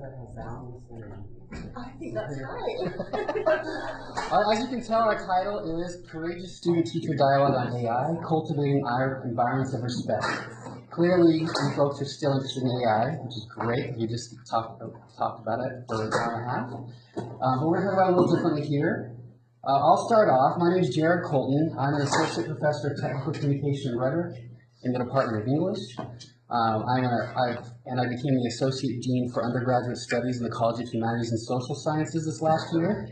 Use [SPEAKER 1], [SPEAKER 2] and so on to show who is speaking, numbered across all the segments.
[SPEAKER 1] technical sounds.
[SPEAKER 2] I think that's right.
[SPEAKER 1] As you can tell, our title is Courageous Student-Teacher Dialogue on AI, Cultivating Our Environments of Respect. Clearly, you folks are still interested in AI, which is great. We just talked about it for an hour and a half. But we're going to talk about it a little differently here. I'll start off. My name is Colton. I'm an Associate Professor of Technical Communication and Rhetoric in the Department of English. I became the Associate Dean for Undergraduate Studies in the College of Humanities and Social Sciences this last year.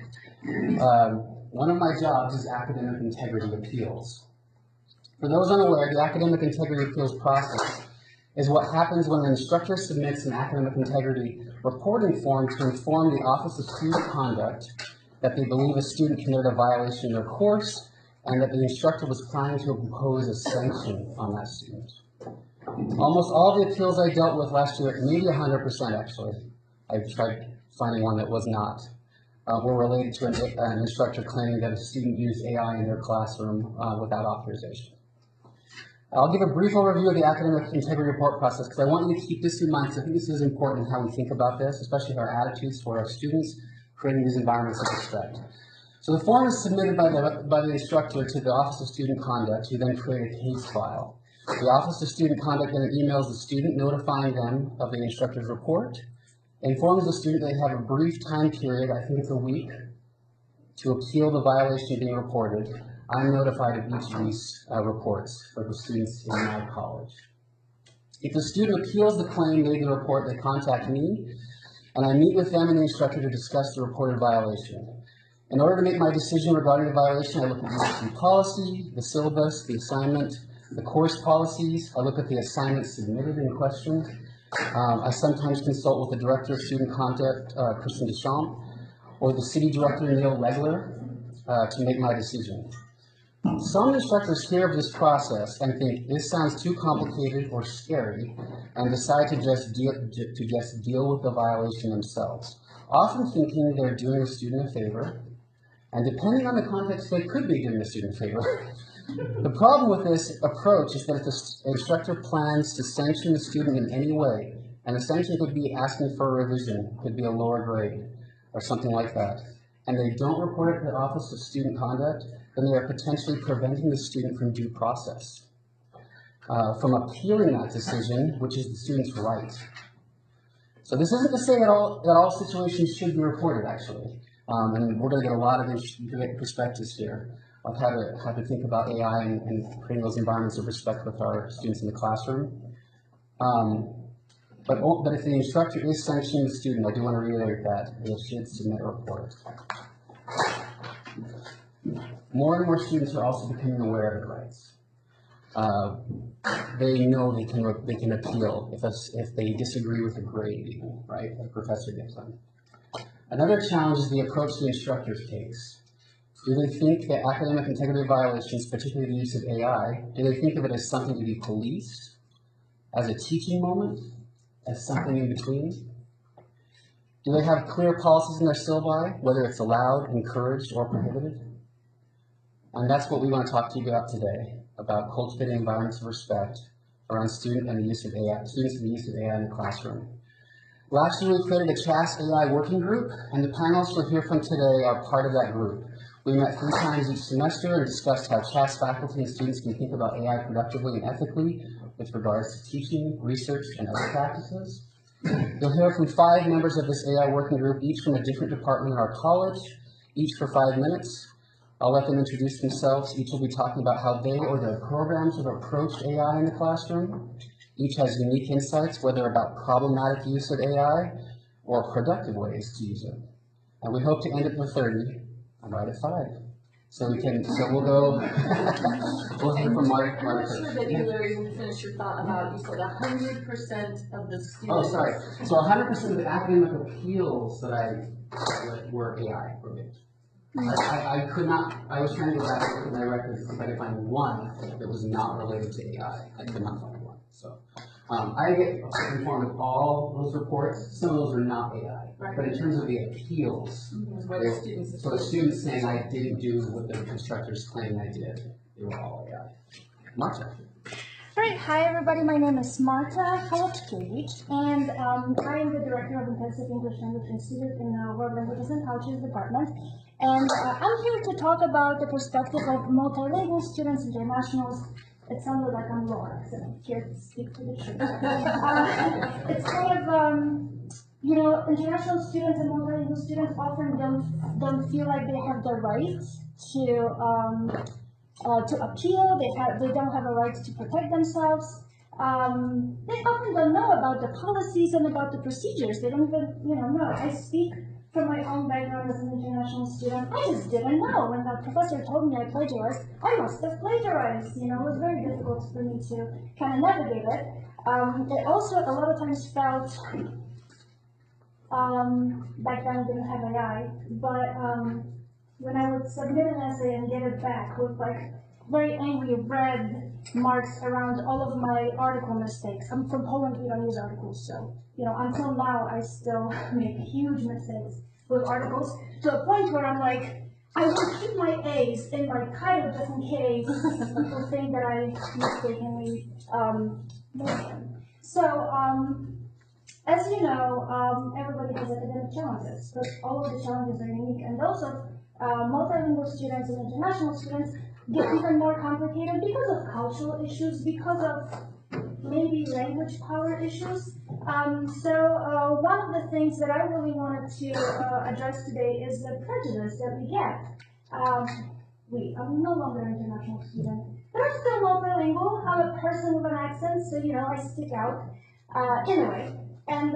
[SPEAKER 1] One of my jobs is academic integrity appeals. For those unaware, the academic integrity appeals process is what happens when an instructor submits an academic integrity reporting form to inform the Office of Student Conduct that they believe a student committed a violation in their course and that the instructor was planning to impose a sanction on that student. Almost all the appeals I dealt with last year, maybe 100% actually, I tried finding one that was not, were related to an instructor claiming that a student used AI in their classroom without authorization. I'll give a brief overview of the academic integrity report process because I want you to keep this in mind because I think this is important how we think about this, especially our attitudes toward our students, creating these environments of respect. So the form is submitted by the instructor to the Office of Student Conduct, who then create a case file. The Office of Student Conduct then emails the student notifying them of the instructor's report, informs the student they have a brief time period, I think it's a week, to appeal the violation being reported. I'm notified of each of these reports for the students in my college. If the student appeals the claim made in the report, they contact me, and I meet with them and the instructor to discuss the reported violation. In order to make my decision regarding the violation, I look at the USUâ policy, the syllabus, the assignment, the course policies. I look at the assignment submitted in question. I sometimes consult with the Director of Student Conduct, Christian Deschamps, or the City Director, Neil Legler, to make my decision. Some instructors hear of this process and think this sounds too complicated or scary and decide to just deal with the violation themselves, often thinking they're doing a student a favor, and depending on the context, they could be doing a student a favor. The problem with this approach is that if the instructor plans to sanction the student in any way, and the sanction could be asking for a revision, could be a lower grade, or something like that, and they don't report it to the Office of Student Conduct, then they are potentially preventing the student from due process, from appealing that decision, which is the student's right. So this isn't to say that all situations should be reported, actually, and we're going to get a lot of great perspectives here of how to think about AI and creating those environments of respect with our students in the classroom. But if the instructor is sanctioning the student, I do want to reiterate that they should submit a report. More and more students are also becoming aware of their rights. They know they can appeal if they disagree with a grade, right? A professor gives them. Another challenge is the approach the instructors takes. Do they think that academic integrity violations, particularly the use of AI, do they think of it as something to be policed, as a teaching moment, as something in between? Do they have clear policies in their syllabi, whether it's allowed, encouraged, or prohibited? And that's what we want to talk to you about today, about cultivating environments of respect around students and the use of AI in the classroom. Last year, we created a CHAS AI working group, and the panelists we'll hear from today are part of that group. We met 3 times each semester and discussed how CHAS faculty and students can think about AI productively and ethically with regards to teaching, research, and other practices. You'll hear from 5 members of this AI working group, each from a different department in our college, each for 5 minutes. I'll let them introduce themselves. Each will be talking about how they or their programs have approached AI in the classroom. Each has unique insights, whether about problematic use of AI or productive ways to use it. And we hope to end at the 30 and right at 5. So we'll go, we'll hear from Marta.
[SPEAKER 2] I'm not sure that you, Larry, will finish your thought about, you said 100% of the students.
[SPEAKER 1] Oh, sorry. So 100% of the academic appeals that I were AI related. I could not, I was trying to go back to my records to see if I could find one that was not related to AI. I could not find one. So I get informed of all those reports. Some of those are not AI. Right. But in terms of the appeals, so the students saying I didn't do what the instructors claim I did, they were all AI. Marta.
[SPEAKER 3] Great. Hi, everybody. My name is Marta Halaczkiewicz, and I am the Director of Intensive English Language Institute in the World Languages and Cultures Department. And I'm here to talk about the perspective of multilingual students, internationals. It sounded like I'm Laura, because I'm here to speak to the truth. It's kind of, international students and multilingual students often don't feel like they have the right to appeal. They don't have a right to protect themselves. They often don't know about the policies and about the procedures. They don't even, know. I speak from my own background as an international student. I just didn't know. When the professor told me I plagiarized, I must have plagiarized. It was very difficult for me to kind of navigate it. It also a lot of times felt, back then I didn't have AI, but when I would submit an essay and get it back with like very angry red marks around all of my article mistakes. I'm from Poland, we don't use articles, so until now I still make huge mistakes with articles to a point where I'm like, I will keep my A's in my title just in case people think that I mistakenly made them. So as you know, everybody has academic challenges, but all of the challenges are unique, and those of multilingual students and international students get even more complicated because of cultural issues, because of maybe language power issues. So one of the things that I really wanted to address today is the prejudice that we get. I'm no longer an international student, but I'm still multilingual. I'm a person with an accent, so I stick out. Anyway, and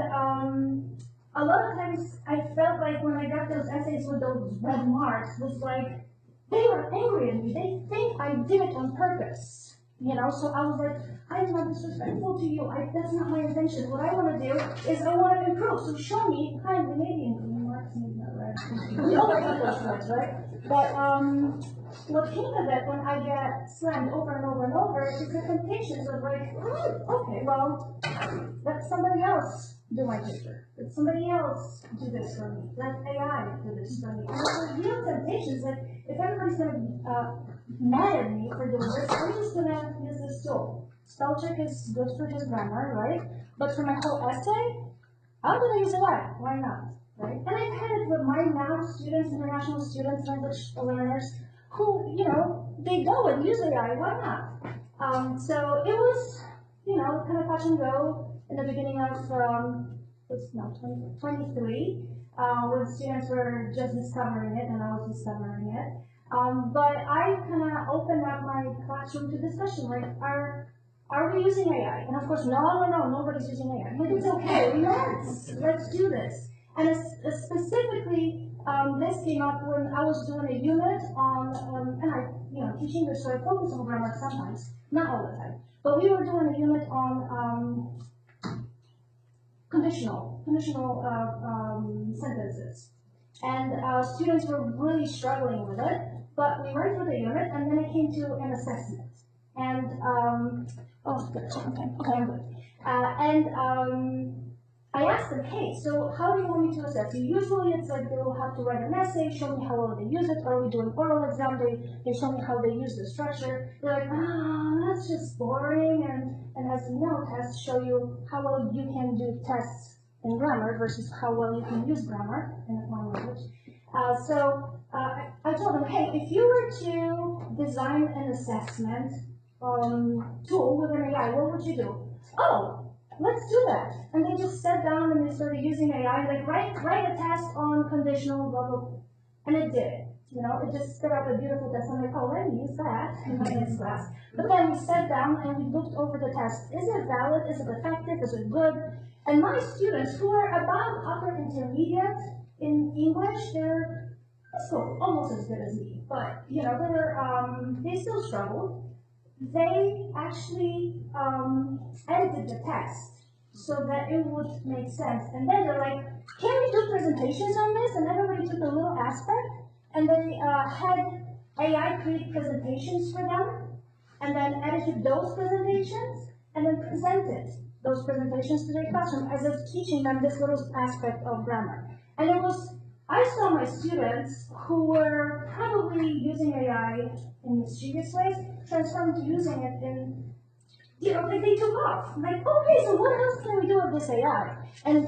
[SPEAKER 3] a lot of times I felt like when I got those essays with those red marks, was like, they were angry at me. They think I did it on purpose. So I was like, I'm not disrespectful to you. That's not my intention. What I want to do is I want to improve. So show me kindly, maybe in green marks, maybe not red. We all like those words, right? But what came of it when I get slammed over and over and over is the temptations of like, okay, well, let somebody else do my paper. Let somebody else do this for me. Let AI do this for me. And there's real temptations that if everybody's going to be mad at me for doing this, I'm just going to use this tool. Spell check is good for just grammar, right? But for my whole essay, I'm going to use AI. Why not? Right? And I've had it with my now students, international students, language learners, who, they go and use AI. Why not? So it was, kind of touch and go in the beginning of, 23, when students were just discovering it and I was discovering it. But I kind of opened up my classroom to discussion, like, are we using AI? And of course, no, nobody's using AI. But it's okay, let's do this. And specifically, this came up when I was doing a unit on, and I, teach English, so I focus on grammar sometimes, not all the time. But we were doing a unit on conditional sentences. And students were really struggling with it, but we went through the unit, and then it came to an assessment. And, good, okay, I'm good. I asked them, hey, so how do you want me to assess you? Usually it's like they will have to write an essay, show me how well they use it, or we do an oral exam, they show me how they use the structure. They're like, that's just boring, and as you know, tests show you how well you can do tests in grammar versus how well you can use grammar in a foreign language. So I told them, hey, if you were to design an assessment tool with an AI, what would you do? Oh, let's do that. And they just sat down and they started using AI, like write a test on conditional, blah, blah, blah. And it did it. It just spit out a beautiful test. I'm like, oh, let me use that in my next class. But then we sat down and we looked over the test. Is it valid? Is it effective? Is it good? And my students, who are about upper intermediate in English, they're almost as good as me. But, they still struggled. They actually edited the text so that it would make sense. And then they're like, can we do presentations on this? And everybody took a little aspect, and they had AI create presentations for them, and then edited those presentations, and then presented those presentations to their classroom as if teaching them this little aspect of grammar. And I saw my students who were probably using AI in mischievous ways transform to using it in you know, they took off. I'm like, okay, so what else can we do with this AI? And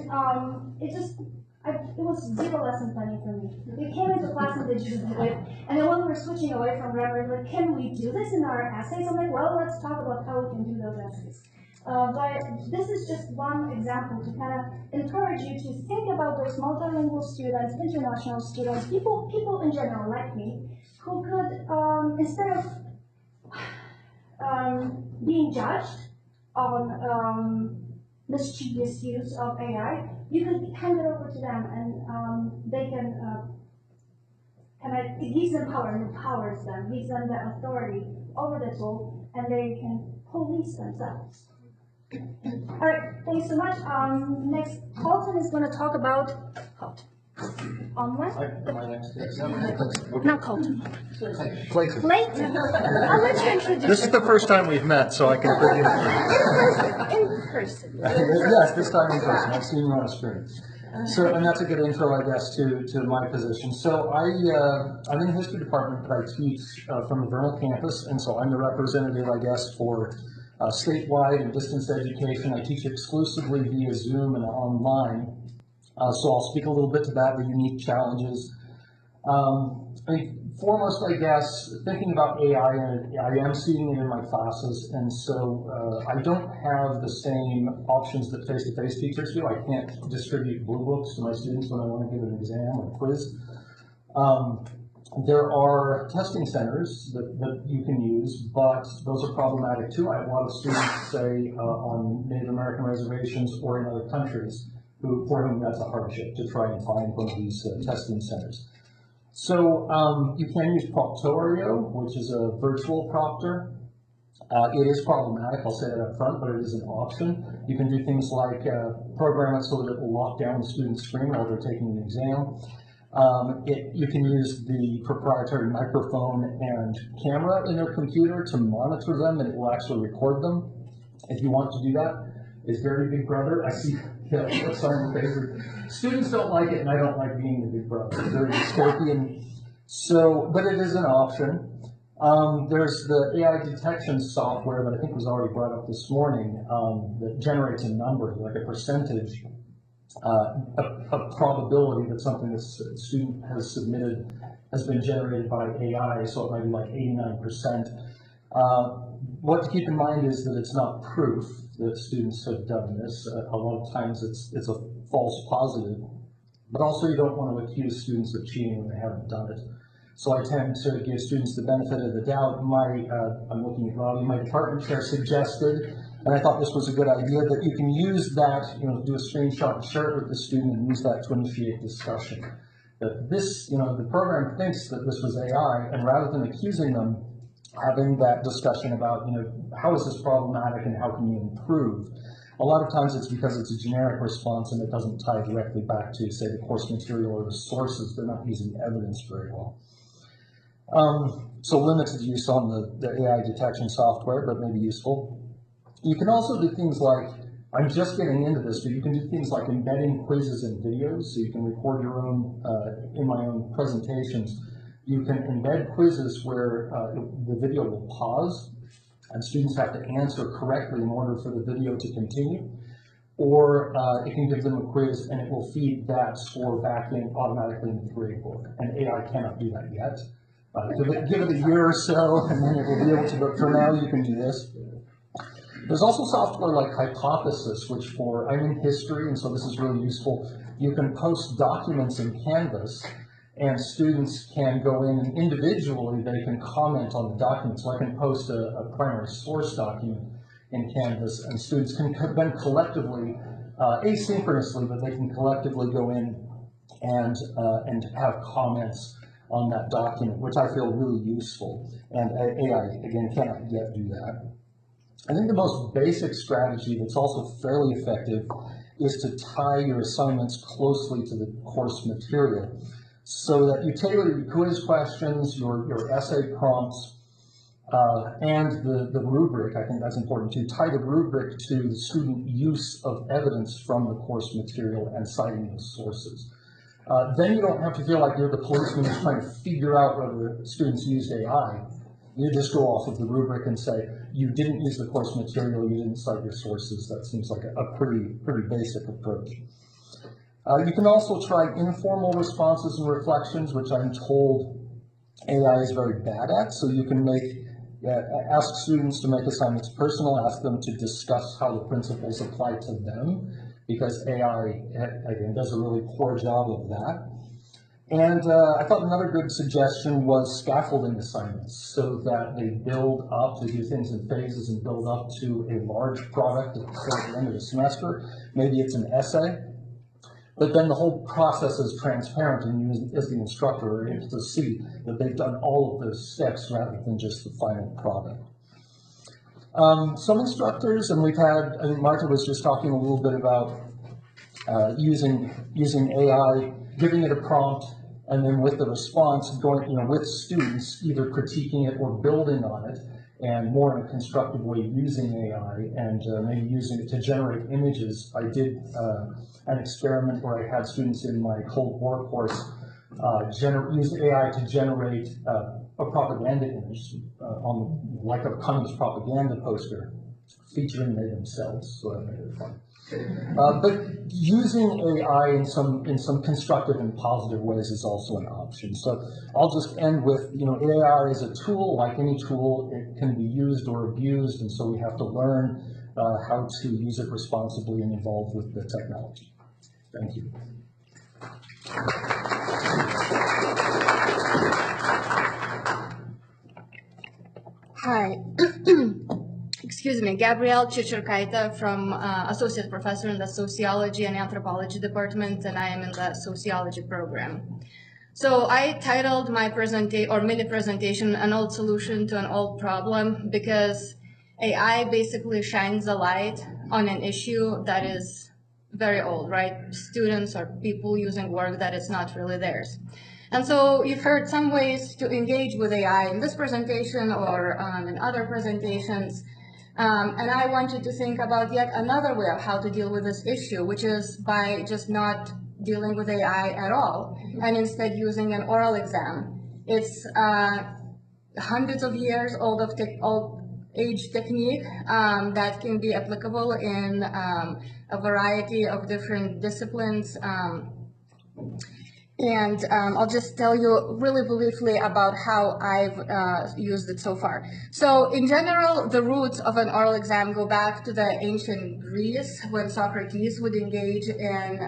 [SPEAKER 3] it was zero lesson planning for me. We came into class and they just did it. And then when we were switching away from grammar, like, can we do this in our essays? I'm like, well, let's talk about how we can do those essays. But this is just one example to kind of encourage you to think about those multilingual students, international students, people in general like me, who could, instead of being judged on mischievous use of AI, you can hand it over to them and they can it gives them power, empowers them, gives them the authority over the tool, and they can police themselves. All right, thanks so much. Next, Colton is going to talk about online.
[SPEAKER 4] Am I next?
[SPEAKER 3] Not Colton.
[SPEAKER 4] Clayton.
[SPEAKER 3] Clayton. I'll let you introduce.
[SPEAKER 4] This is the first time we've met, so I can forgive you.
[SPEAKER 3] In person.
[SPEAKER 4] Yes, this time in person. I've seen you on a screen. So, and that's a good intro, I guess, to my position. So I'm in the history department, but I teach from the Vernal campus, and so I'm the representative, I guess, for statewide and distance education. I teach exclusively via Zoom and online. So I'll speak a little bit to that, the unique challenges. Foremost, I guess, thinking about AI, and I am seeing it in my classes, and so I don't have the same options that face-to-face teachers do. I can't distribute blue books to my students when I want to give an exam or quiz. There are testing centers that you can use, but those are problematic too. I have a lot of students, say, on Native American reservations or in other countries, for whom that's a hardship to try and find one of these testing centers. So you can use Proctorio, which is a virtual proctor. It is problematic, I'll say that up front, but it is an option. You can do things like program it so that it will lock down the student's screen while they're taking an exam. You can use the proprietary microphone and camera in their computer to monitor them, and it will actually record them. If you want to do that, it's very Big Brother. I see Simon Favorite. Students don't like it, and I don't like being the Big Brother. It's very dystopian. So, but it is an option. There's the AI detection software that I think was already brought up this morning that generates a number, like a percentage, a probability that something that a student has submitted has been generated by AI, so it might be like 89%. What to keep in mind is that it's not proof that students have done this. A lot of times it's a false positive, but also you don't want to accuse students of cheating when they haven't done it. So I tend to give students the benefit of the doubt. I'm looking at Robbie, my department chair suggested, and I thought this was a good idea, that you can use that, do a screenshot and share it with the student and use that to initiate discussion. That this, the program thinks that this was AI, and rather than accusing them, having that discussion about, how is this problematic and how can you improve? A lot of times it's because it's a generic response and it doesn't tie directly back to, say, the course material or the sources. They're not using evidence very well. So limited use on the AI detection software, but maybe useful. You can also do things like, I'm just getting into this, but you can do things like embedding quizzes in videos, so you can record your own, in my own presentations. You can embed quizzes where the video will pause and students have to answer correctly in order for the video to continue. Or it can give them a quiz and it will feed that score back in automatically in the gradebook. And AI cannot do that yet. Give it a year or so and then it will be able to, but for now you can do this. There's also software like Hypothesis, which I'm in history, and so this is really useful. You can post documents in Canvas, and students can go in and individually they can comment on the document. So I can post a primary source document in Canvas, and students can then collectively, asynchronously, but they can collectively go in and have comments on that document, which I feel really useful. And AI, again, cannot yet do that. I think the most basic strategy that's also fairly effective is to tie your assignments closely to the course material, so that you tailor your quiz questions, your essay prompts, and the rubric. I think that's important too. Tie the rubric to the student use of evidence from the course material and citing those sources. Then you don't have to feel like you're the policeman who's trying to figure out whether students used AI. You just go off of the rubric and say, you didn't use the course material, you didn't cite your sources. That seems like a pretty basic approach. You can also try informal responses and reflections, which I'm told AI is very bad at. So you can ask students to make assignments personal, ask them to discuss how the principles apply to them, because AI, again, does a really poor job of that. And I thought another good suggestion was scaffolding assignments, so that they build up, they do things in phases and build up to a large product at the end of the semester. Maybe it's an essay, but then the whole process is transparent, and you as the instructor are able to see that they've done all of those steps rather than just the final product. Some instructors, and we've had, I think Marta was just talking a little bit about using AI, giving it a prompt, and then with the response going, with students either critiquing it or building on it, and more in a constructive way using AI and maybe using it to generate images. I did an experiment where I had students in my Cold War course use AI to generate a propaganda image like a Cummings propaganda poster featuring they themselves, so that made it fun. But using AI in some constructive and positive ways is also an option. So I'll just end with, AI is a tool. Like any tool, it can be used or abused, and so we have to learn how to use it responsibly and evolve with the technology. Thank you.
[SPEAKER 5] Hi. Excuse me, Gabriele Ciciurkaite from Associate Professor in the Sociology and Anthropology Department, and I am in the Sociology program. So I titled my mini presentation, An Old Solution to an Old Problem, because AI basically shines a light on an issue that is very old, right? Students or people using work that is not really theirs. And so you've heard some ways to engage with AI in this presentation or in other presentations. And I want you to think about yet another way of how to deal with this issue, which is by just not dealing with AI at all, and instead using an oral exam. It's hundreds of years old age technique that can be applicable in a variety of different disciplines. And I'll just tell you really briefly about how I've used it so far. So in general, the roots of an oral exam go back to the ancient Greece, when Socrates would engage in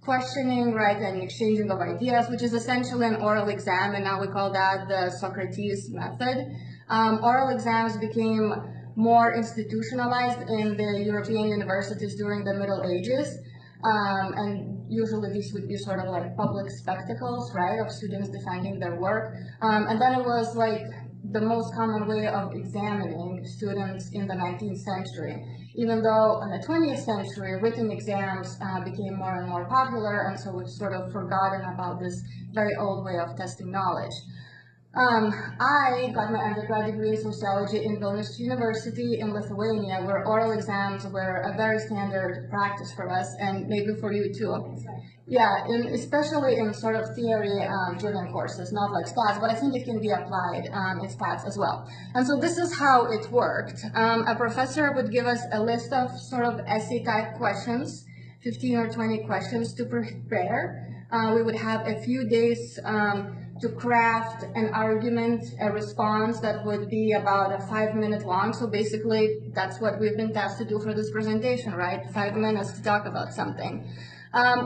[SPEAKER 5] questioning, right, and exchanging of ideas, which is essentially an oral exam, and now we call that the Socrates method. Oral exams became more institutionalized in the European universities during the Middle Ages. And usually these would be sort of like public spectacles, right, of students defending their work. And then it was like the most common way of examining students in the 19th century, even though in the 20th century, written exams became more and more popular, and so we've sort of forgotten about this very old way of testing knowledge. I got my undergrad degree in sociology in Vilnius University in Lithuania, where oral exams were a very standard practice for us, and maybe for you too. Yeah, especially in sort of theory-driven courses, not like stats, but I think it can be applied in stats as well. And so this is how it worked. A professor would give us a list of sort of essay-type questions, 15 or 20 questions to prepare. We would have a few days to craft an argument, a response that would be about a 5-minute long. So basically, that's what we've been tasked to do for this presentation, right? 5 minutes to talk about something.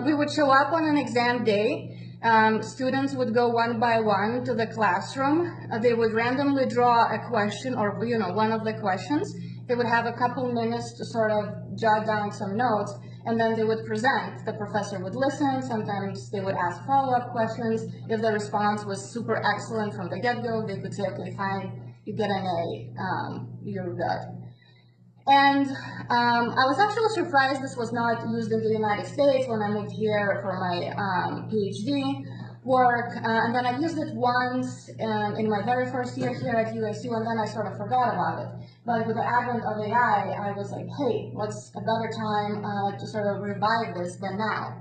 [SPEAKER 5] We would show up on an exam day. Students would go one by one to the classroom. They would randomly draw a question or, one of the questions. They would have a couple minutes to sort of jot down some notes, and then they would present. The professor would listen. Sometimes they would ask follow-up questions. If the response was super excellent from the get-go, they could say, okay, fine, you get an A, you're good. And I was actually surprised this was not used in the United States when I moved here for my PhD work. And then I used it once in my very first year here at USU, and then I sort of forgot about it. But with the advent of AI, I was like, hey, what's a better time to sort of revive this than now?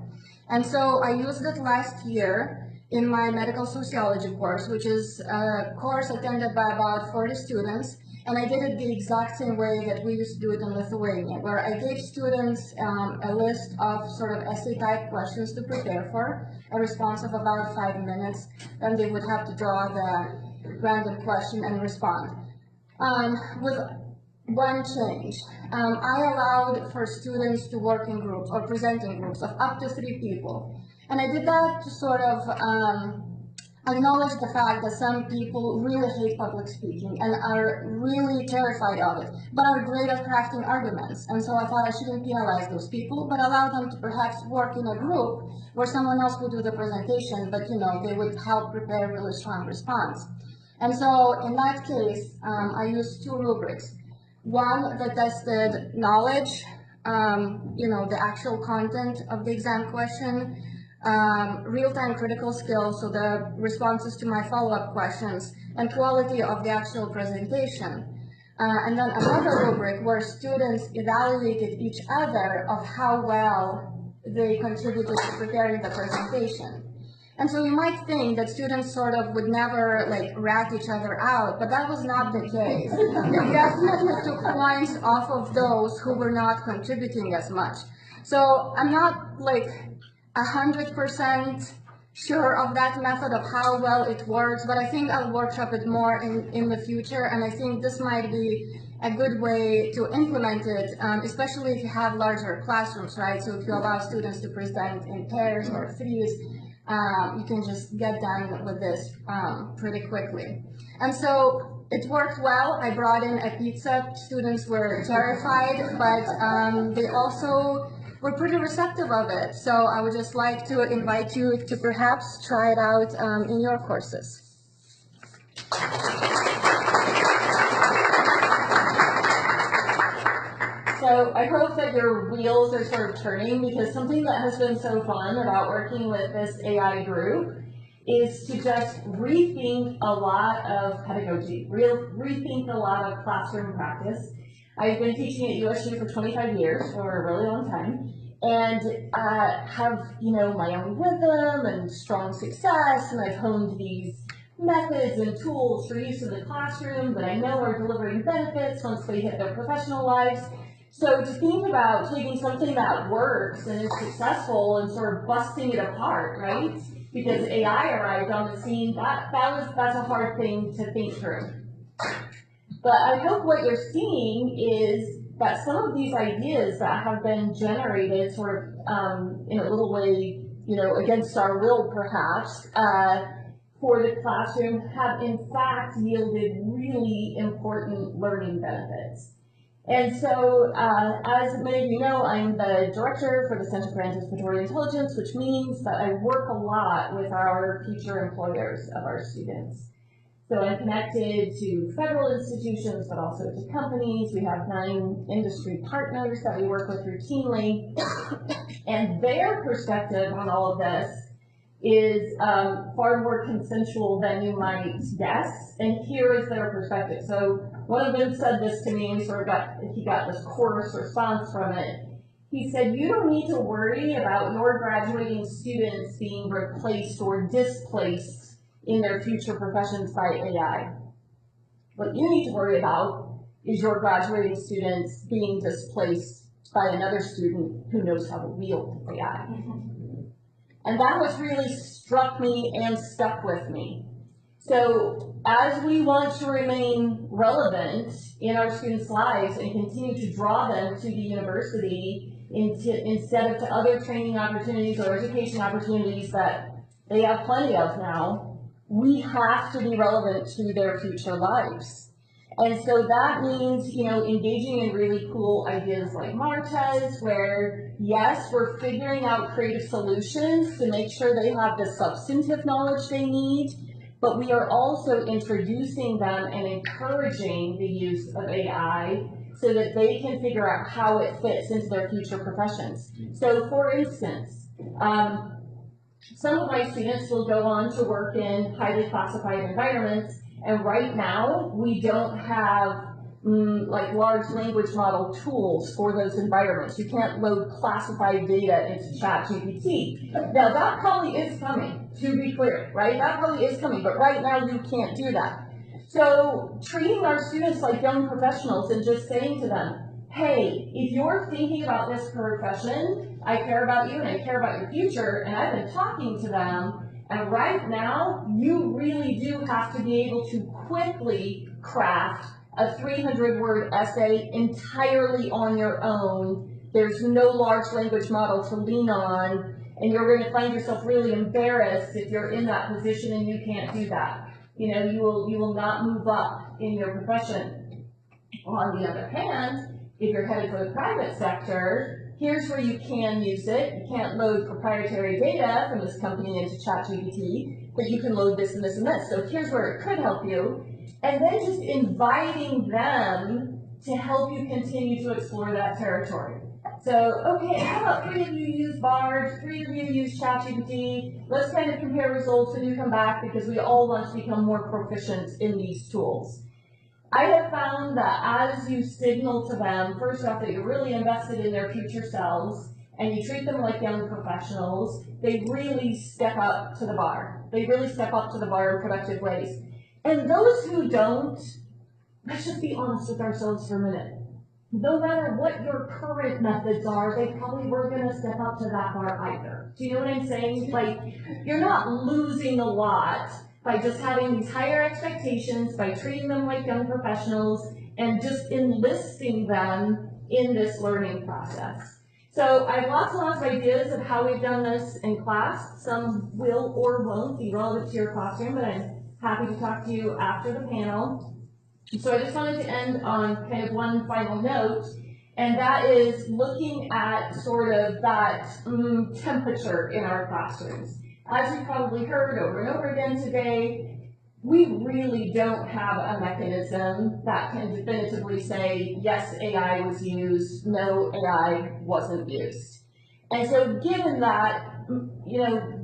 [SPEAKER 5] And so I used it last year in my medical sociology course, which is a course attended by about 40 students. And I did it the exact same way that we used to do it in Lithuania, where I gave students a list of sort of essay type questions to prepare for, a response of about 5 minutes. Then they would have to draw the random question and respond. With one change, I allowed for students to work in groups or present in groups of up to 3 people. And I did that to sort of acknowledge the fact that some people really hate public speaking and are really terrified of it, but are great at crafting arguments. And so I thought I shouldn't penalize those people, but allow them to perhaps work in a group where someone else would do the presentation, but they would help prepare a really strong response. And so in that case, I used 2 rubrics. One that tested knowledge, the actual content of the exam question, real-time critical skills, so the responses to my follow-up questions, and quality of the actual presentation. And then another rubric where students evaluated each other of how well they contributed to preparing the presentation. And so you might think that students sort of would never rat each other out, but that was not the case. They definitely took points off of those who were not contributing as much. So I'm not 100% sure of that method of how well it works, but I think I'll workshop it more in the future, and I think this might be a good way to implement it, especially if you have larger classrooms, right? So if you allow students to present in pairs or threes, you can just get done with this pretty quickly. And so it worked well. I brought in a pizza. Students were terrified, but they also were pretty receptive of it. So I would just like to invite you to perhaps try it out in your courses.
[SPEAKER 2] So I hope that your wheels are sort of turning, because something that has been so fun about working with this AI group is to just rethink a lot of pedagogy, rethink a lot of classroom practice. I've been teaching at USU for 25 years, for a really long time, and have, my own rhythm and strong success, and I've honed these methods and tools for use in the classroom that I know are delivering benefits once they hit their professional lives. So to think about taking something that works and is successful and sort of busting it apart, right? Because AI arrived on the scene, that's a hard thing to think through. But I hope what you're seeing is that some of these ideas that have been generated sort of in a little way, against our will perhaps, for the classroom have in fact yielded really important learning benefits. And so, as many of you know, I'm the director for the Center for Anticipatory Intelligence, which means that I work a lot with our future employers of our students. So I'm connected to federal institutions, but also to companies. We have 9 industry partners that we work with routinely. And their perspective on all of this is far more consensual than you might guess. And here is their perspective. So one of them said this to me, and he got this chorus response from it. He said, "You don't need to worry about your graduating students being replaced or displaced in their future professions by AI. What you need to worry about is your graduating students being displaced by another student who knows how to wield AI." And that was really struck me and stuck with me. So as we want to remain relevant in our students' lives and continue to draw them to the university instead of to other training opportunities or education opportunities that they have plenty of now, we have to be relevant to their future lives. And so that means, engaging in really cool ideas like Marta's, where, yes, we're figuring out creative solutions to make sure they have the substantive knowledge they need, but we are also introducing them and encouraging the use of AI so that they can figure out how it fits into their future professions. So, for instance, some of my students will go on to work in highly classified environments, and right now we don't have like large language model tools for those environments. You can't load classified data into ChatGPT. Now that probably is coming, to be clear, right? That probably is coming, but right now you can't do that. So treating our students like young professionals and just saying to them, hey, if you're thinking about this profession, I care about you and I care about your future, and I've been talking to them, and right now you really do have to be able to quickly craft a 300-word essay entirely on your own. There's no large language model to lean on, and you're going to find yourself really embarrassed if you're in that position and you can't do that. You know, you will not move up in your profession. On the other hand, if you're headed for the private sector, here's where you can use it. You can't load proprietary data from this company into ChatGPT, but you can load this and this and this. So here's where it could help you. And then just inviting them to help you continue to explore that territory. So, okay, how about 3 of you use Bard, 3 of you use ChatGPT, let's kind of compare results when you come back because we all want to become more proficient in these tools. I have found that as you signal to them, first off, that you're really invested in their future selves and you treat them like young professionals, they really step up to the bar. They really step up to the bar in productive ways. And those who don't, let's just be honest with ourselves for a minute. No matter what your current methods are, they probably weren't going to step up to that bar either. Do you know what I'm saying? Like, you're not losing a lot by just having these higher expectations, by treating them like young professionals, and just enlisting them in this learning process. So I have lots and lots of ideas of how we've done this in class. Some will or won't be relevant to your classroom, but I'm happy to talk to you after the panel. So I just wanted to end on kind of one final note, and that is looking at sort of that temperature in our classrooms. As you've probably heard over and over again today, we really don't have a mechanism that can definitively say, yes, AI was used, no, AI wasn't used. And so given that, you know,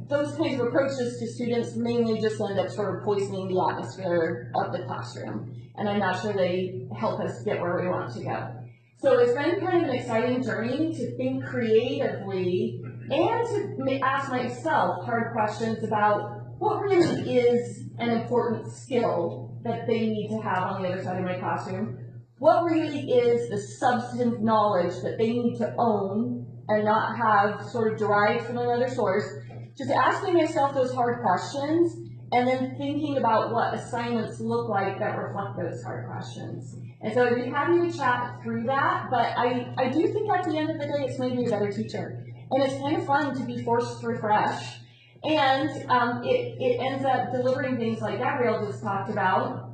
[SPEAKER 2] those kinds of approaches to students mainly just end up sort of poisoning the atmosphere of the classroom. And I'm not sure they help us get where we want to go. So it's been kind of an exciting journey to think creatively and to ask myself hard questions about what really is an important skill that they need to have on the other side of my classroom. What really is the substantive knowledge that they need to own and not have sort of derived from another source. Just asking myself those hard questions and then thinking about what assignments look like that reflect those hard questions. And so I'd be happy to chat through that, but I do think at the end of the day it's made me a better teacher. And it's kind of fun to be forced to refresh. And it ends up delivering things like Gabriele just talked about.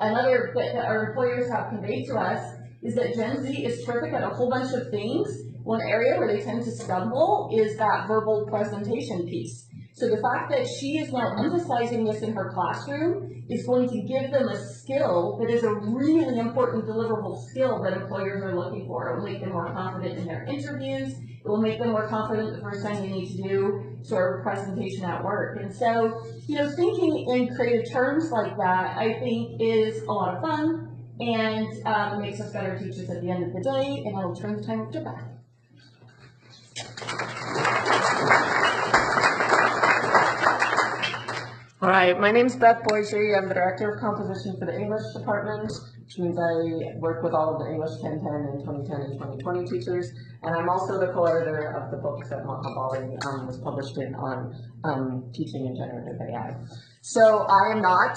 [SPEAKER 2] Another bit that our employers have conveyed to us is that Gen Z is terrific at a whole bunch of things. One area where they tend to stumble is that verbal presentation piece. So the fact that she is now emphasizing this in her classroom is going to give them a skill that is a really important deliverable skill that employers are looking for. It will make them more confident in their interviews. It will make them more confident the first time they need to do sort of a presentation at work. And so, you know, thinking in creative terms like that, I think is a lot of fun and makes us better teachers at the end of the day. And I will turn the time over to Beth.
[SPEAKER 6] All right, my name's Beth Buyserie. I'm the Director of Composition for the English Department, which means I work with all of the English 1010 and 2010 and 2020 teachers, and I'm also the co-editor of the book that Marta was published in on teaching in generative AI. So I am not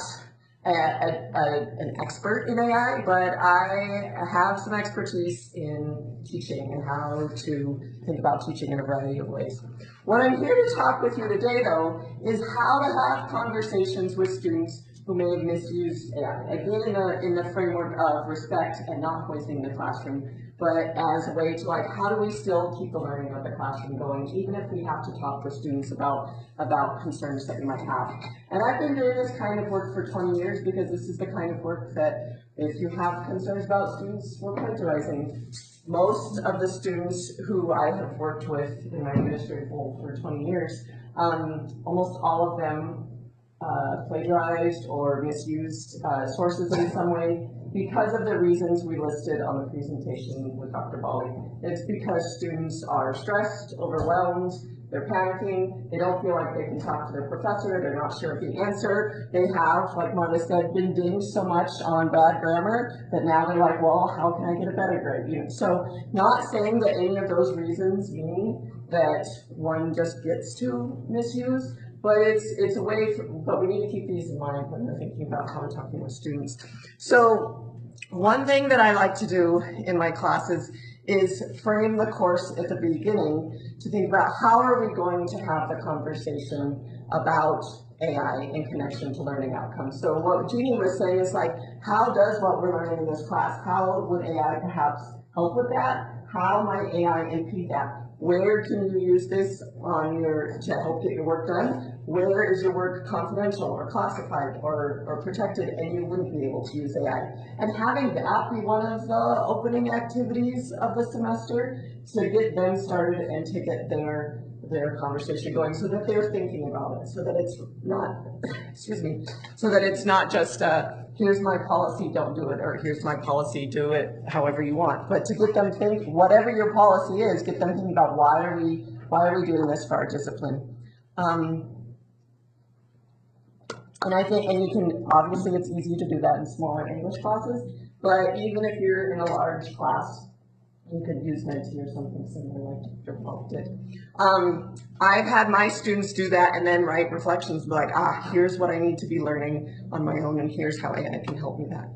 [SPEAKER 6] an expert in AI, but I have some expertise in teaching and how to think about teaching in a variety of ways. What I'm here to talk with you today, though, is how to have conversations with students who may have misused AI. Again, in the framework of respect and not poisoning the classroom, but as a way to, like, how do we still keep the learning of the classroom going, even if we have to talk with students about concerns that we might have. And I've been doing this kind of work for 20 years because this is the kind of work that if you have concerns about students, we're plagiarizing. Most of the students who I have worked with in my administrative role for 20 years, almost all of them plagiarized or misused sources in some way. because of the reasons we listed on the presentation with Dr. Bali. It's because students are stressed, overwhelmed, they're panicking, they don't feel like they can talk to their professor, they're not sure of the answer, they have, like Marta said, been dinged so much on bad grammar that now they're like, well, how can I get a better grade? You know, so not saying that any of those reasons mean that one just gets to misuse, but it's a way, but we need to keep these in mind when we're thinking about how we're talking with students. So one thing that I like to do in my classes is frame the course at the beginning to think about how are we going to have the conversation about AI in connection to learning outcomes. So what Jeannie was saying is like, how does what we're learning in this class, how would AI perhaps help with that? How might AI impede that? Where can you use this on to help get your work done? Where is your work confidential or classified or protected and you wouldn't be able to use AI? And having that be one of the opening activities of the semester to get them started and to get their conversation going so that they're thinking about it, so that it's not, excuse me, so that it's not just here's my policy, don't do it, or here's my policy, do it however you want. But to get them think, whatever your policy is, get them thinking about why are we doing this for our discipline. And I think, and you can, obviously it's easy to do that in smaller English classes, but even if you're in a large class, you could use Menti or something similar like Dr. Paul did. I've had my students do that and then write reflections like, here's what I need to be learning on my own and here's how AI can help me that.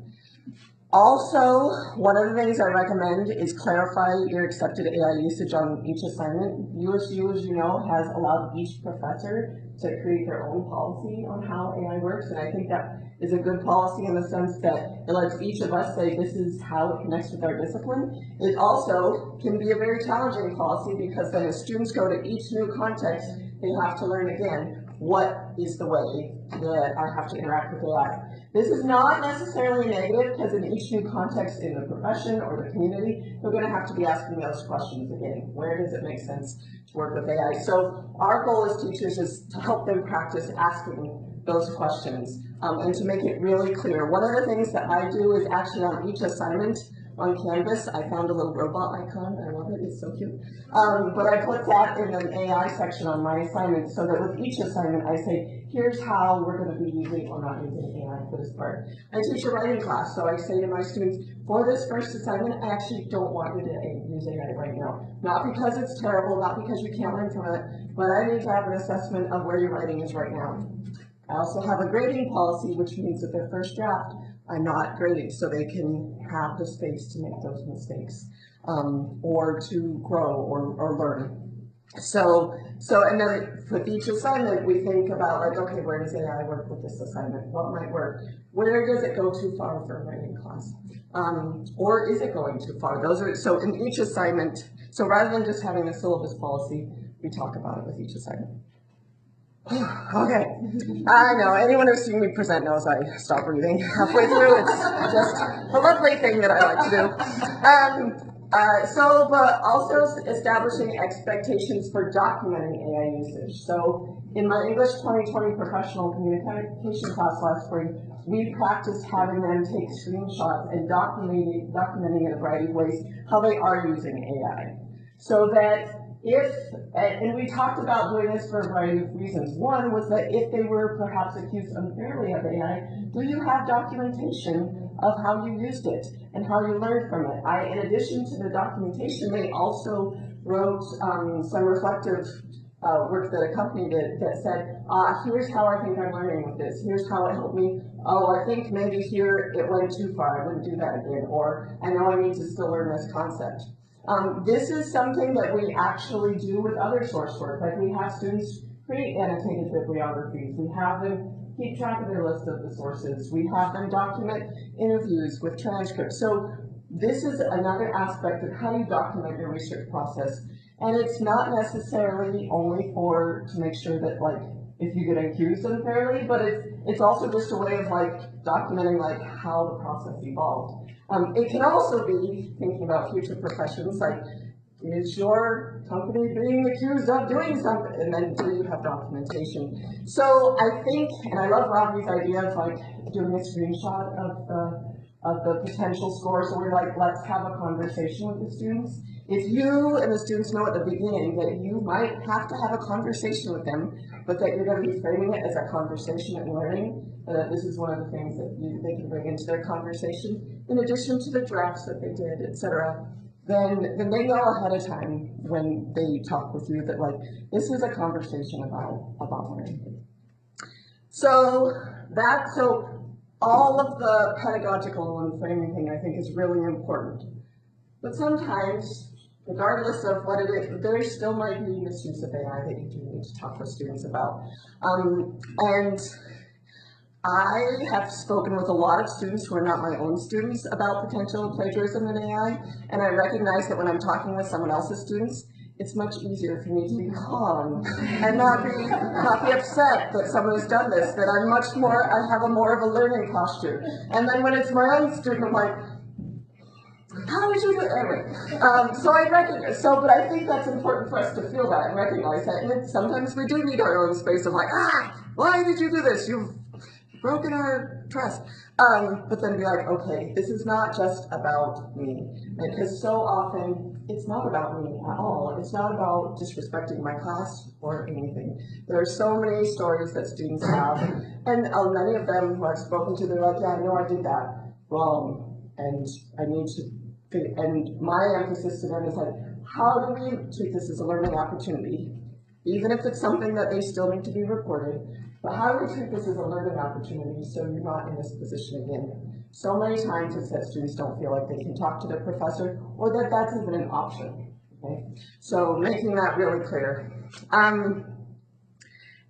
[SPEAKER 6] Also, one of the things I recommend is clarify your accepted AI usage on each assignment. USU, as you know, has allowed each professor to create their own policy on how AI works, and I think that is a good policy in the sense that it lets each of us say this is how it connects with our discipline. It also can be a very challenging policy because then as students go to each new context, they have to learn again, what is the way that I have to interact with AI? This is not necessarily negative because in each new context in the profession or the community, they're going to have to be asking those questions again. Where does it make sense to work with AI? So our goal as teachers is to help them practice asking those questions and to make it really clear. One of the things that I do is actually on each assignment on Canvas, I found a little robot icon. I love it, it's so cute. But I put that in an AI section on my assignment so that with each assignment I say, here's how we're going to be using or not using AI for this part. I teach a writing class, so I say to my students, for this first assignment, I actually don't want you to use AI right now. Not because it's terrible, not because you can't learn from it, but I need to have an assessment of where your writing is right now. I also have a grading policy, which means that their first draft, I'm not grading, so they can have the space to make those mistakes or to grow or learn. So and then with each assignment, we think about like, okay, where does AI work with this assignment? What might work? Where does it go too far for a writing class? Or is it going too far? Those are, so in each assignment, so rather than just having a syllabus policy, we talk about it with each assignment. Okay, I know, anyone who's seen me present knows I stop breathing halfway through. It's just a lovely thing that I like to do. But also establishing expectations for documenting AI usage. So in my English 2020 professional communication class last spring, we practiced having them take screenshots and documenting in a variety of ways how they are using AI. So that and we talked about doing this for a variety of reasons. One was that if they were perhaps accused unfairly of AI, do you have documentation of how you used it and how you learned from it? In addition to the documentation, they also wrote some reflective work that accompanied it that said, here's how I think I'm learning with this. Here's how it helped me. Oh, I think maybe here it went too far. I wouldn't do that again. Or I know I need to still learn this concept. This is something that we actually do with other source work. Like we have students create annotated bibliographies. We have them keep track of their list of the sources. We have them document interviews with transcripts. So this is another aspect of how you document your research process. And it's not necessarily only to make sure that like if you get accused unfairly, but it's also just a way of like documenting like how the process evolved. It can also be thinking about future professions, like is your company being accused of doing something, and then do you have documentation? So I think, and I love Robbie's idea of like doing a screenshot of the potential score. So we're like, let's have a conversation with the students. If you and the students know at the beginning that you might have to have a conversation with them, but that you're going to be framing it as a conversation and learning, and that this is one of the things that they can bring into their conversation, in addition to the drafts that they did, etc., then they know ahead of time when they talk with you that like, this is a conversation about learning. So all of the pedagogical and framing thing I think is really important. But sometimes, regardless of what it is, there still might be misuse of AI that you do need to talk with students about. And I have spoken with a lot of students who are not my own students about potential plagiarism in AI, and I recognize that when I'm talking with someone else's students, it's much easier for me to be calm and not be upset that someone has done this, that I have more of a learning posture. And then when it's my own student, I'm like, how did you do it? Anyway, but I think that's important for us to feel that and recognize that. And sometimes we do need our own space of like, why did you do this? You've broken our trust. But then be like, okay, this is not just about me. Because so often, it's not about me at all. It's not about disrespecting my class or anything. There are so many stories that students have, and many of them who I've spoken to, they're like, yeah, I know I did that wrong, and I need to, and my emphasis to them is like, how do we treat this as a learning opportunity? Even if it's something that they still need to be reported, but how do we treat this as a learning opportunity so you're not in this position again? So many times it's that students don't feel like they can talk to their professor or that that's even an option, okay? So making that really clear. And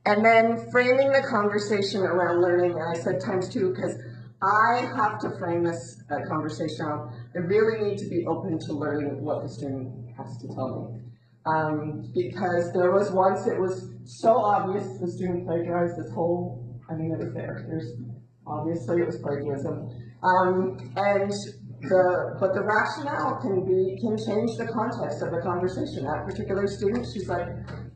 [SPEAKER 6] then framing the conversation around learning, and I said times two because I have to frame this conversation out. I really need to be open to learning what the student has to tell me. Because there was once it was so obvious the student plagiarized this whole, I mean, it was there. Obviously it was plagiarism. But the rationale can change the context of the conversation. That particular student, she's like,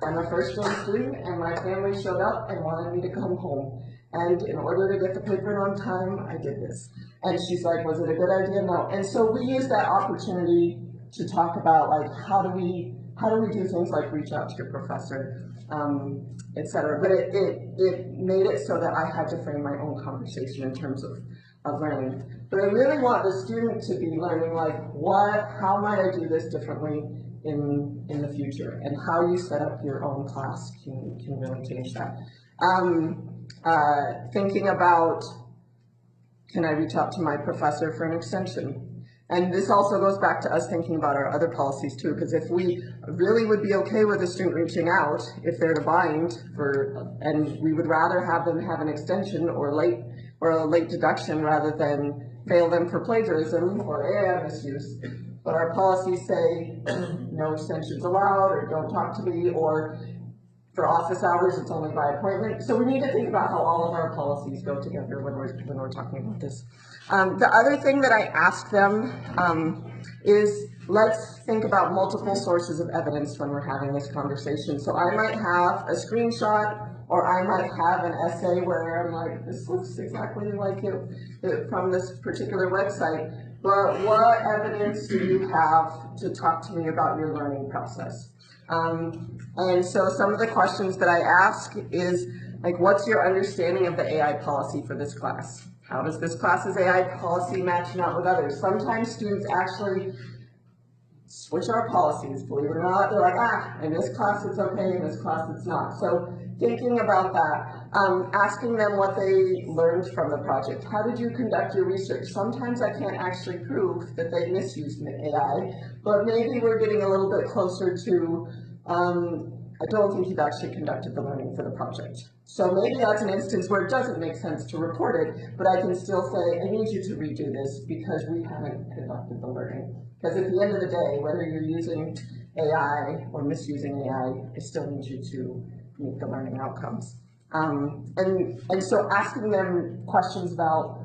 [SPEAKER 6] I'm a first-year student and my family showed up and wanted me to come home. And in order to get the paper in on time, I did this. And she's like, was it a good idea? No. And so we use that opportunity to talk about like, how do we do things like reach out to your professor, etc. But it made it so that I had to frame my own conversation in terms of learning. But I really want the student to be learning like how might I do this differently in the future, and how you set up your own class can really change that. Thinking about, can I reach out to my professor for an extension? And this also goes back to us thinking about our other policies too, because if we really would be okay with a student reaching out, if they're to bind and we would rather have them have an extension or a late deduction rather than fail them for plagiarism or AI misuse. But our policies say no extensions allowed, or don't talk to me, or for office hours, it's only by appointment. So we need to think about how all of our policies go together when we're talking about this. The other thing that I ask them is, let's think about multiple sources of evidence when we're having this conversation. So I might have a screenshot, or I might have an essay where I'm like, this looks exactly like it from this particular website, but what evidence do you have to talk to me about your learning process? And so some of the questions that I ask is, like, what's your understanding of the AI policy for this class? How does this class's AI policy match out with others? Sometimes students actually switch our policies, believe it or not. They're like, in this class it's okay, in this class it's not. So thinking about that, asking them what they learned from the project. How did you conduct your research? Sometimes I can't actually prove that they misused AI, but maybe we're getting a little bit closer to, I don't think you've actually conducted the learning for the project. So maybe that's an instance where it doesn't make sense to report it, but I can still say, I need you to redo this because we haven't conducted the learning. Because at the end of the day, whether you're using AI or misusing AI, I still need you to meet the learning outcomes. And so asking them questions about,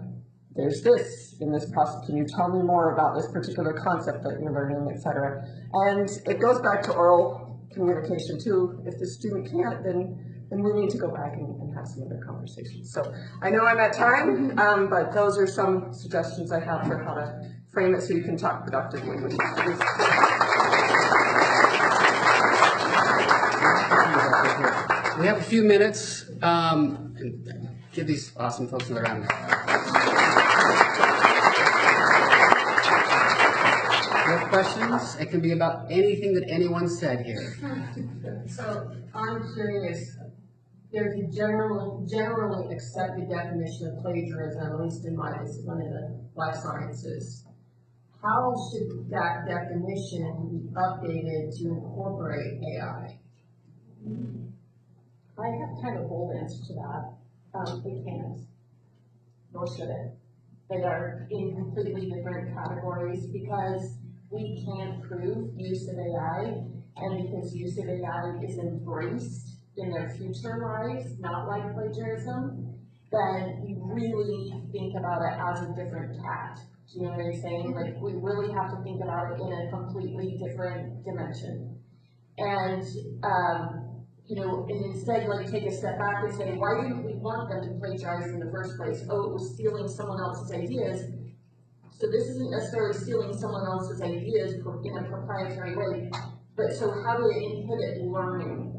[SPEAKER 6] there's this in this process, can you tell me more about this particular concept that you're learning, etc. And it goes back to oral communication too. If the student can't, then then we need to go back and have some other conversations. So I know I'm at time, but those are some suggestions I have for how to frame it so you can talk productively with your students.
[SPEAKER 1] We have a few minutes. Give these awesome folks another round. If you have questions, it can be about anything that anyone said here.
[SPEAKER 7] So I'm curious, there's a generally accepted definition of plagiarism, at least in my discipline in the life sciences. How should that definition be updated to incorporate AI?
[SPEAKER 2] I have kind of a bold answer to that. It can't, nor should it. They are in completely different categories because we can't prove use of AI, and because use of AI is embraced in their future lives, not like plagiarism, then we really think about it as a different cat. Do you know what I'm saying? Like, we really have to think about it in a completely different dimension. And, you know, and instead, like, take a step back and say, why didn't we want them to plagiarize in the first place? Oh, it was stealing someone else's ideas. So this isn't necessarily stealing someone else's ideas in a proprietary way, but so how do I inhibit learning?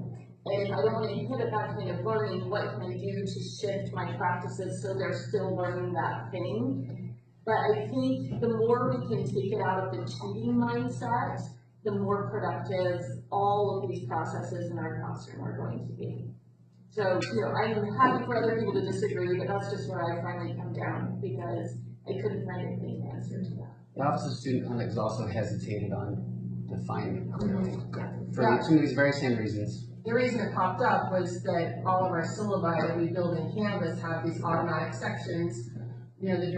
[SPEAKER 2] And if I don't want to inhibit that kind of learning, what can I do to shift my practices so they're still learning that thing? But I think the more we can take it out of the cheating mindset, the more productive all of these processes in our classroom are going to be. So, you know, I'm happy for other people to disagree, but that's just where I finally come down because I couldn't find a clean answer to that.
[SPEAKER 1] The Office of Student Conduct has also hesitated on defining it clearly for some of these very same reasons.
[SPEAKER 7] The reason it popped up was that all of our syllabi that we build in Canvas have these automatic sections, you know, that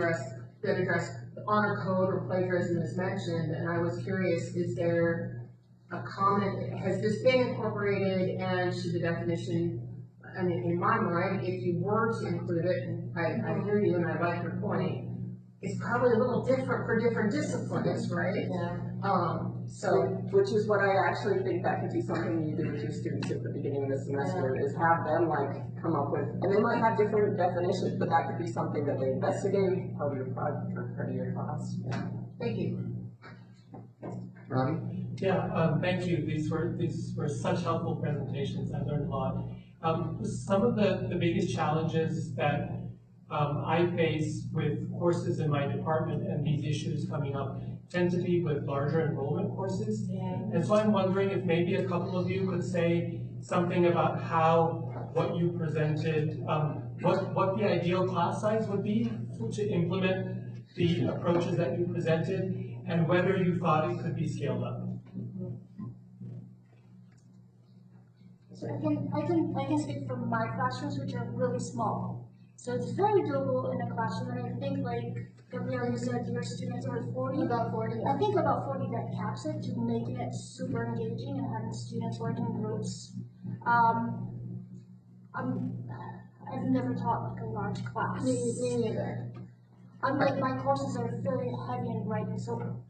[SPEAKER 7] address honor code or plagiarism is mentioned, and I was curious, is there a comment, has this been incorporated, and should the definition, I mean, in my mind, if you were to include it, and I hear you and I like your point, it's probably a little different for different disciplines, right?
[SPEAKER 6] Yeah. Which is what I actually think that could be something you do with your students at the beginning of the semester, is have them like come up with, and they might have different definitions, but that could be something that they investigate, part of your project or part of your class. Yeah.
[SPEAKER 7] Thank you.
[SPEAKER 1] Robbie?
[SPEAKER 8] Yeah, thank you. These were such helpful presentations. I learned a lot. Some of the biggest challenges that I face with courses in my department and these issues coming up tend to be with larger enrollment courses. And so I'm wondering if maybe a couple of you could say something about what you presented, what the ideal class size would be to implement the approaches that you presented, and whether you thought it could be scaled up.
[SPEAKER 3] So I can speak from my classrooms, which are really small. So it's very doable in a classroom, and I think, like Gabriele, you said your students are 40? About 40. I think about 40 that caps it to making it super engaging and having students work in groups. I've never taught like a large class.
[SPEAKER 7] Me neither.
[SPEAKER 3] My courses are very heavy in writing, so